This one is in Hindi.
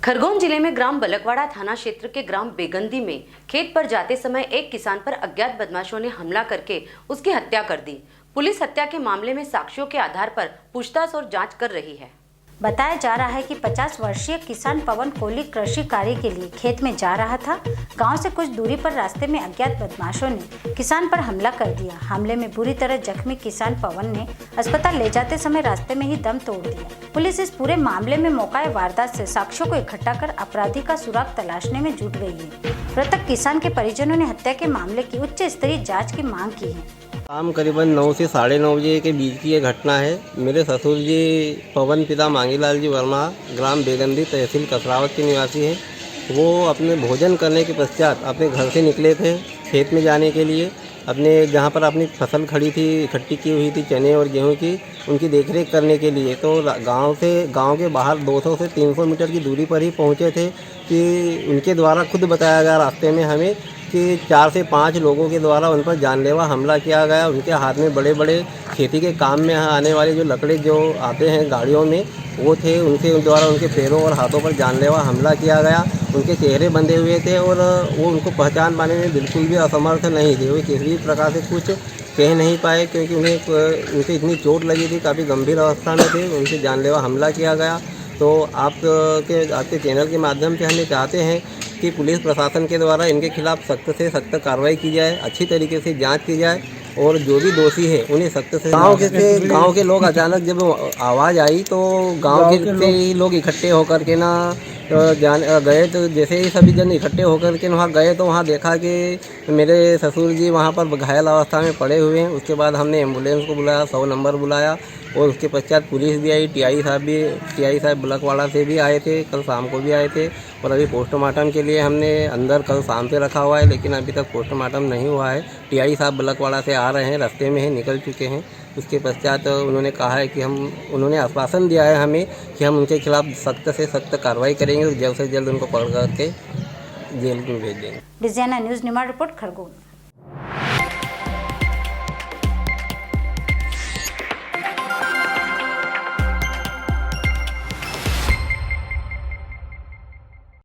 खरगोन जिले में ग्राम बलकवाड़ा थाना क्षेत्र के ग्राम बेगंदी में खेत पर जाते समय एक किसान पर अज्ञात बदमाशों ने हमला करके उसकी हत्या कर दी। पुलिस हत्या के मामले में साक्ष्यों के आधार पर पूछताछ और जांच कर रही है। बताया जा रहा है कि 50 वर्षीय किसान पवन कोहली कृषि कार्य के लिए खेत में जा रहा था। गांव से कुछ दूरी पर रास्ते में अज्ञात बदमाशों ने किसान पर हमला कर दिया। हमले में बुरी तरह जख्मी किसान पवन ने अस्पताल ले जाते समय रास्ते में ही दम तोड़ दिया। पुलिस इस पूरे मामले में मौका वारदात से साक्ष्यों को इकट्ठा कर अपराधी का सुराग तलाशने में जुट गई है। मृतक किसान के परिजनों ने हत्या के मामले की उच्च स्तरीय जाँच की मांग की है। शाम करीबन 9 से 9:30 बजे के बीच की ये घटना है। मेरे ससुर जी पवन पिता मांगीलाल जी वर्मा ग्राम बेगंदी तहसील कसरावत के निवासी हैं। वो अपने भोजन करने के पश्चात अपने घर से निकले थे खेत में जाने के लिए। अपने जहाँ पर अपनी फसल खड़ी थी, इकट्ठी की हुई थी चने और गेहूं की, उनकी देखरेख करने के लिए तो गांव के बाहर 200 से 300 मीटर की दूरी पर ही पहुँचे थे कि उनके द्वारा खुद बताया गया रास्ते में हमें कि 4 से 5 लोगों के द्वारा उन पर जानलेवा हमला किया गया। उनके हाथ में बड़े बड़े खेती के काम में आने वाले जो लकड़े जो आते हैं गाड़ियों में वो थे, उनके द्वारा उनके पैरों और हाथों पर जानलेवा हमला किया गया। उनके चेहरे बंधे हुए थे और वो उनको पहचान पाने में बिल्कुल भी असमर्थ नहीं थे। वो किसी प्रकार से कुछ कह नहीं पाए क्योंकि उनसे इतनी चोट लगी थी, काफ़ी गंभीर अवस्था में थे। उनसे जानलेवा हमला किया गया। तो आपके चैनल के माध्यम से हम ये चाहते हैं कि पुलिस प्रशासन के द्वारा इनके खिलाफ सख्त से सख्त कार्रवाई की जाए, अच्छी तरीके से जांच की जाए और जो भी दोषी है उन्हें सख्त से। गांव के लोग अचानक जब आवाज़ आई तो गांव के ही लोग इकट्ठे होकर के ना गए। तो जैसे ही सभी जन इकट्ठे होकर के वहाँ गए तो वहाँ देखा कि मेरे ससुर जी वहाँ पर घायल अवस्था में पड़े हुए हैं। उसके बाद हमने एम्बुलेंस को बुलाया, 100 नंबर बुलाया और उसके पश्चात पुलिस भी आई। टीआई साहब बलकवाड़ा से भी आए थे, कल शाम को भी आए थे। और अभी पोस्टमार्टम के लिए हमने अंदर कल शाम से रखा हुआ है, लेकिन अभी तक पोस्टमार्टम नहीं हुआ है। टीआई साहब बलकवाड़ा से आ रहे हैं, रास्ते में ही निकल चुके हैं। उसके पश्चात उन्होंने कहा है कि उन्होंने आश्वासन दिया है हमें कि हम उनके खिलाफ सख्त से सख्त कार्रवाई करेंगे और जल्द से जल्द उनको पकड़ करके जेल में भेज देंगे। Designer news Nimar report Khargone.